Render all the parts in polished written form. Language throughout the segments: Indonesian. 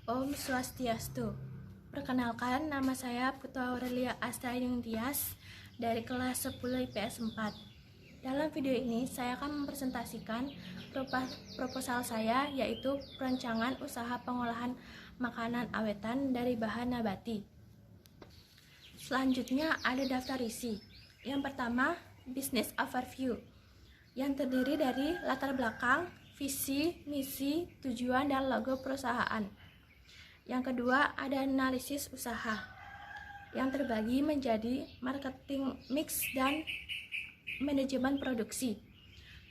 Om Swastiastu. Perkenalkan, nama saya Putra Aurelia Astrayung Tias dari kelas 10 IPS 4. Dalam video ini, saya akan mempresentasikan proposal saya, yaitu perancangan usaha pengolahan makanan awetan dari bahan nabati. Selanjutnya ada daftar isi. Yang pertama, business overview, yang terdiri dari latar belakang, visi, misi, tujuan, dan logo perusahaan. Yang kedua, ada analisis usaha, yang terbagi menjadi marketing mix dan manajemen produksi.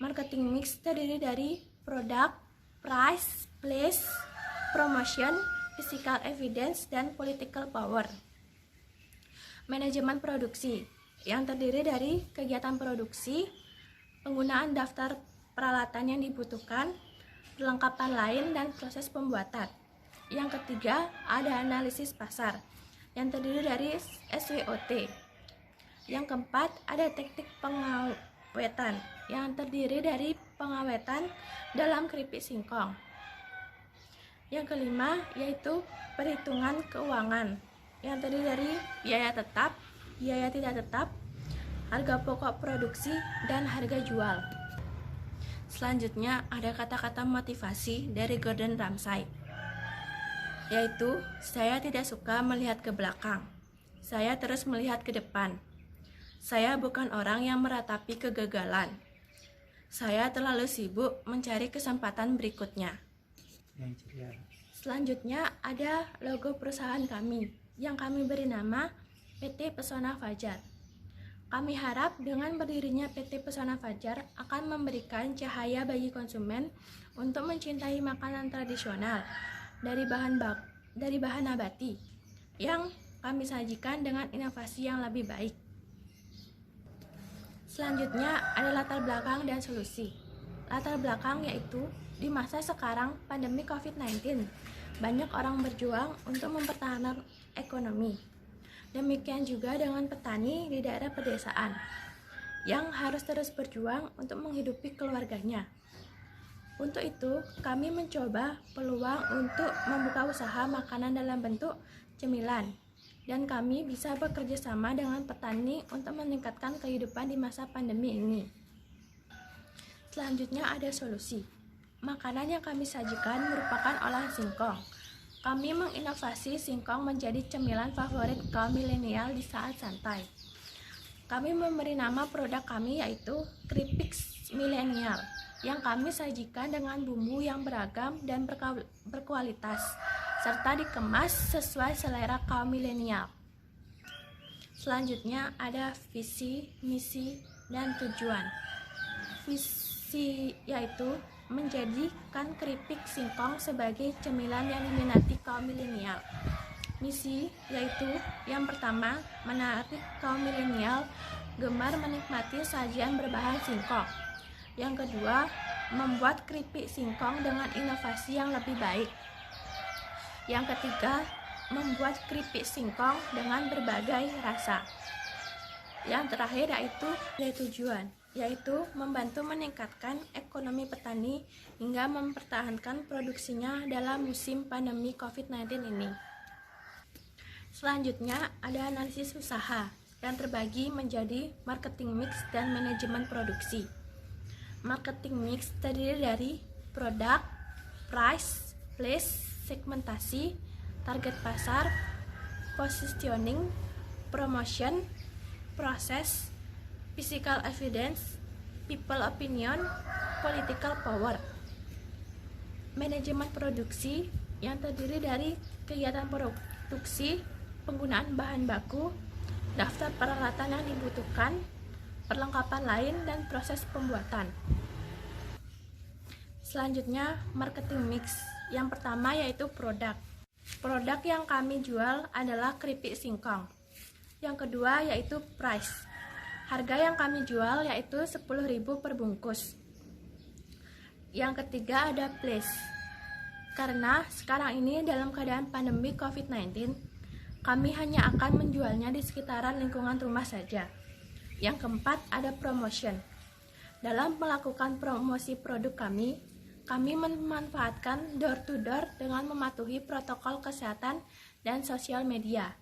Marketing mix terdiri dari produk, price, place, promotion, physical evidence, dan political power. Manajemen produksi, yang terdiri dari kegiatan produksi, penggunaan daftar peralatan yang dibutuhkan, perlengkapan lain, dan proses pembuatan. Yang ketiga, ada analisis pasar, yang terdiri dari SWOT. Yang keempat, ada teknik pengawetan, yang terdiri dari pengawetan dalam keripik singkong. Yang kelima, yaitu perhitungan keuangan, yang terdiri dari biaya tetap, biaya tidak tetap, harga pokok produksi, dan harga jual. Selanjutnya, ada kata-kata motivasi dari Gordon Ramsay, yaitu saya tidak suka melihat ke belakang, saya terus melihat ke depan. Saya bukan orang yang meratapi kegagalan, saya terlalu sibuk mencari kesempatan berikutnya. Selanjutnya ada logo perusahaan kami, yang kami beri nama PT Pesona Fajar. Kami harap dengan berdirinya PT Pesona Fajar akan memberikan cahaya bagi konsumen untuk mencintai makanan tradisional dari bahan nabati yang kami sajikan dengan inovasi yang lebih baik. Selanjutnya ada latar belakang dan solusi. Latar belakang yaitu di masa sekarang pandemi COVID-19, banyak orang berjuang untuk mempertahankan ekonomi. Demikian juga dengan petani di daerah pedesaan yang harus terus berjuang untuk menghidupi keluarganya. Untuk itu, kami mencoba peluang untuk membuka usaha makanan dalam bentuk cemilan, dan kami bisa bekerja sama dengan petani untuk meningkatkan kehidupan di masa pandemi ini. Selanjutnya ada solusi. Makanan yang kami sajikan merupakan olahan singkong. Kami menginovasi singkong menjadi cemilan favorit kaum milenial di saat santai. Kami memberi nama produk kami yaitu keripik milenial, yang kami sajikan dengan bumbu yang beragam dan berkualitas, serta dikemas sesuai selera kaum milenial. Selanjutnya ada visi, misi, dan tujuan. Visi yaitu menjadikan keripik singkong sebagai cemilan yang diminati kaum milenial. Misi yaitu yang pertama, menarik kaum milenial gemar menikmati sajian berbahan singkong. Yang kedua, membuat keripik singkong dengan inovasi yang lebih baik. Yang ketiga, membuat keripik singkong dengan berbagai rasa. Yang terakhir yaitu tujuan, yaitu membantu meningkatkan ekonomi petani hingga mempertahankan produksinya dalam musim pandemi COVID-19 ini. Selanjutnya ada analisis usaha, yang terbagi menjadi marketing mix dan manajemen produksi. Marketing mix terdiri dari produk, price, place, segmentasi, target pasar, positioning, promotion, proses, physical evidence, people opinion, political power. Manajemen produksi yang terdiri dari kegiatan produksi, penggunaan bahan baku, daftar peralatan yang dibutuhkan, perlengkapan lain, dan proses pembuatan. Selanjutnya, marketing mix. Yang pertama yaitu produk. Produk yang kami jual adalah keripik singkong. Yang kedua yaitu price. Harga yang kami jual yaitu 10.000 per bungkus. Yang ketiga ada place. Karena sekarang ini dalam keadaan pandemi COVID-19, kami hanya akan menjualnya di sekitaran lingkungan rumah saja. Yang keempat ada promotion. Dalam melakukan promosi produk kami kami memanfaatkan door-to-door dengan mematuhi protokol kesehatan dan sosial media.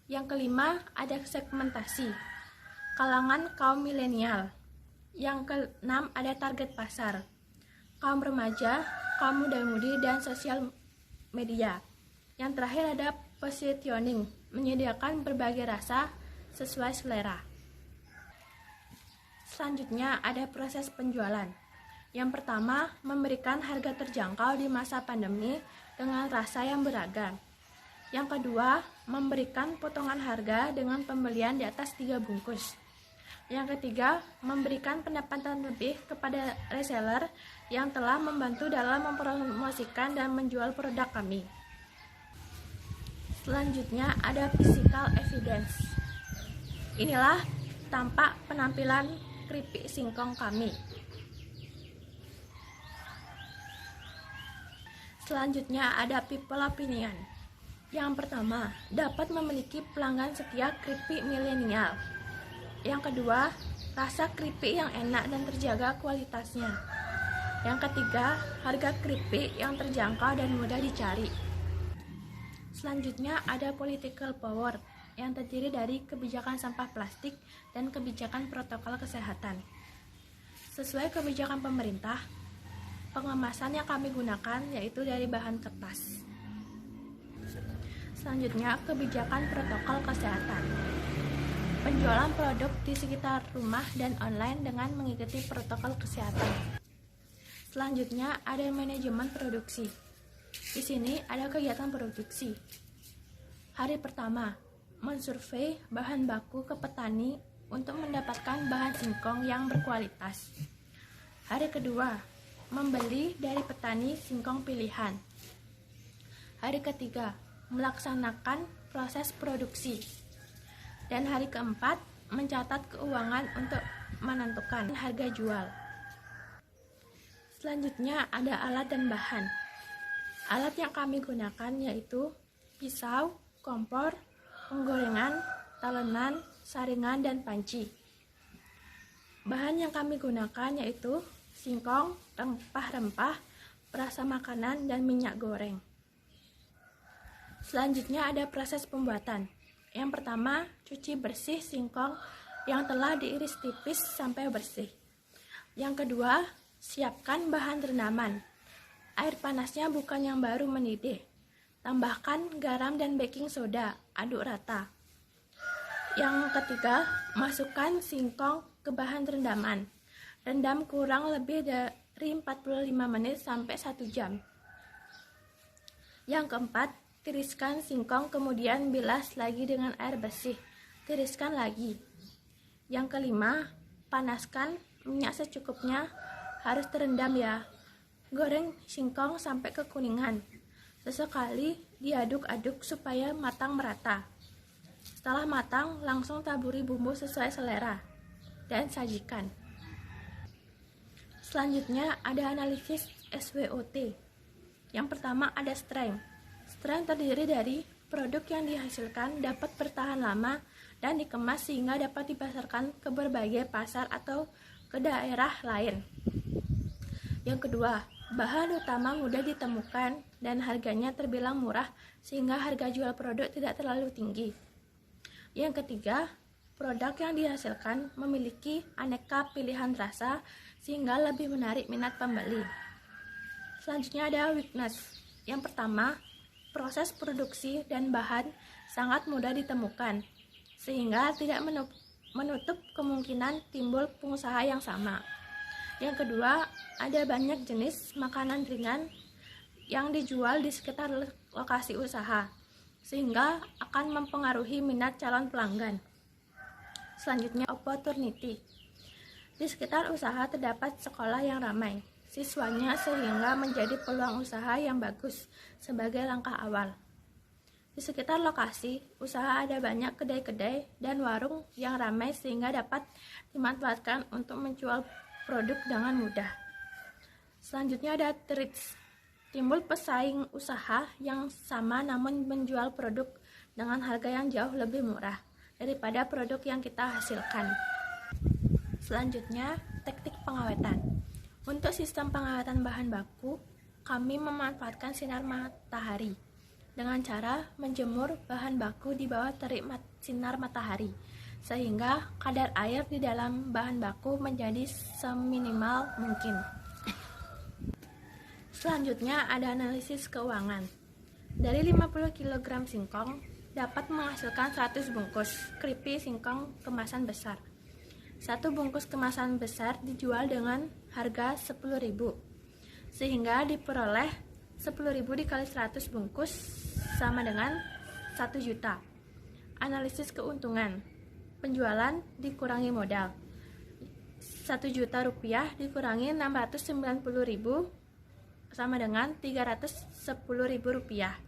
Yang kelima, ada segmentasi kalangan kaum milenial. Yang keenam, ada target pasar kaum remaja, kaum muda-mudi, dan sosial media. Yang terakhir ada positioning, menyediakan berbagai rasa sesuai selera. Selanjutnya ada proses penjualan. Yang pertama, memberikan harga terjangkau di masa pandemi dengan rasa yang beragam. Yang kedua, memberikan potongan harga dengan pembelian di atas 3 bungkus. Yang ketiga, memberikan pendapatan lebih kepada reseller yang telah membantu dalam mempromosikan dan menjual produk kami. Selanjutnya ada physical evidence. Inilah tampak penampilan keripik singkong kami. Selanjutnya ada people opinion. Yang pertama, dapat memiliki pelanggan setia keripik milenial. Yang kedua, rasa keripik yang enak dan terjaga kualitasnya. Yang ketiga, harga keripik yang terjangkau dan mudah dicari. Selanjutnya ada political power yang terdiri dari kebijakan sampah plastik dan kebijakan protokol kesehatan. Sesuai kebijakan pemerintah, pengemasan yang kami gunakan yaitu dari bahan kertas. Selanjutnya, kebijakan protokol kesehatan. Penjualan produk di sekitar rumah dan online dengan mengikuti protokol kesehatan. Selanjutnya ada manajemen produksi. Di sini ada kegiatan produksi. Hari pertama, mensurvei bahan baku ke petani untuk mendapatkan bahan singkong yang berkualitas. Hari kedua, membeli dari petani singkong pilihan. Hari ketiga, melaksanakan proses produksi. Dan hari keempat, mencatat keuangan untuk menentukan harga jual. Selanjutnya ada alat dan bahan. Alat yang kami gunakan yaitu pisau, kompor, penggorengan, talenan, saringan, dan panci. Bahan yang kami gunakan yaitu singkong, rempah-rempah, perasa makanan, dan minyak goreng. Selanjutnya ada proses pembuatan. Yang pertama, cuci bersih singkong yang telah diiris tipis sampai bersih. Yang kedua, siapkan bahan rendaman. Air panasnya bukan yang baru mendidih. Tambahkan garam dan baking soda, aduk rata. Yang ketiga, masukkan singkong ke bahan rendaman. Rendam kurang lebih dari 45 menit sampai 1 jam. Yang keempat, tiriskan singkong kemudian bilas lagi dengan air bersih. Tiriskan lagi. Yang kelima, panaskan minyak secukupnya, harus terendam ya. Goreng singkong sampai kekuningan. Sesekali diaduk-aduk supaya matang merata. Setelah matang, langsung taburi bumbu sesuai selera dan sajikan. Selanjutnya ada analisis SWOT. Yang pertama ada strength. Strength terdiri dari produk yang dihasilkan dapat bertahan lama dan dikemas sehingga dapat dipasarkan ke berbagai pasar atau ke daerah lain. Yang kedua, bahan utama mudah ditemukan dan harganya terbilang murah sehingga harga jual produk tidak terlalu tinggi. Yang ketiga, produk yang dihasilkan memiliki aneka pilihan rasa sehingga lebih menarik minat pembeli. Selanjutnya ada weakness. Yang pertama, proses produksi dan bahan sangat mudah ditemukan, sehingga tidak menutup kemungkinan timbul pengusaha yang sama. Yang kedua, ada banyak jenis makanan ringan yang dijual di sekitar lokasi usaha, sehingga akan mempengaruhi minat calon pelanggan. Selanjutnya, opportunity. Di sekitar usaha terdapat sekolah yang ramai siswanya sehingga menjadi peluang usaha yang bagus sebagai langkah awal. Di sekitar lokasi usaha ada banyak kedai-kedai dan warung yang ramai sehingga dapat dimanfaatkan untuk menjual produk dengan mudah. Selanjutnya ada threats. Timbul pesaing usaha yang sama namun menjual produk dengan harga yang jauh lebih murah daripada produk yang kita hasilkan. Selanjutnya, teknik pengawetan. Untuk sistem pengawatan bahan baku, kami memanfaatkan sinar matahari dengan cara menjemur bahan baku di bawah terik sinar matahari, sehingga kadar air di dalam bahan baku menjadi seminimal mungkin. Selanjutnya ada analisis keuangan. Dari 50 kg singkong dapat menghasilkan 100 bungkus keripik singkong kemasan besar. Satu bungkus kemasan besar dijual dengan harga 10.000, sehingga diperoleh 10.000 dikali 100 bungkus sama dengan 1 juta. Analisis keuntungan. Penjualan dikurangi modal. 1 juta rupiah dikurangi 690.000 sama dengan 310.000 rupiah.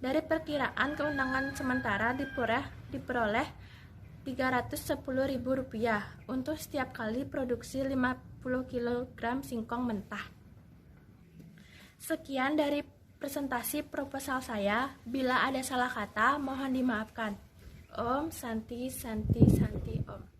Dari perkiraan keuntungan sementara diperoleh 310.000 rupiah untuk setiap kali produksi 50 kg singkong mentah. Sekian dari presentasi proposal saya. Bila ada salah kata, mohon dimaafkan. Om Santi Santi Santi Om.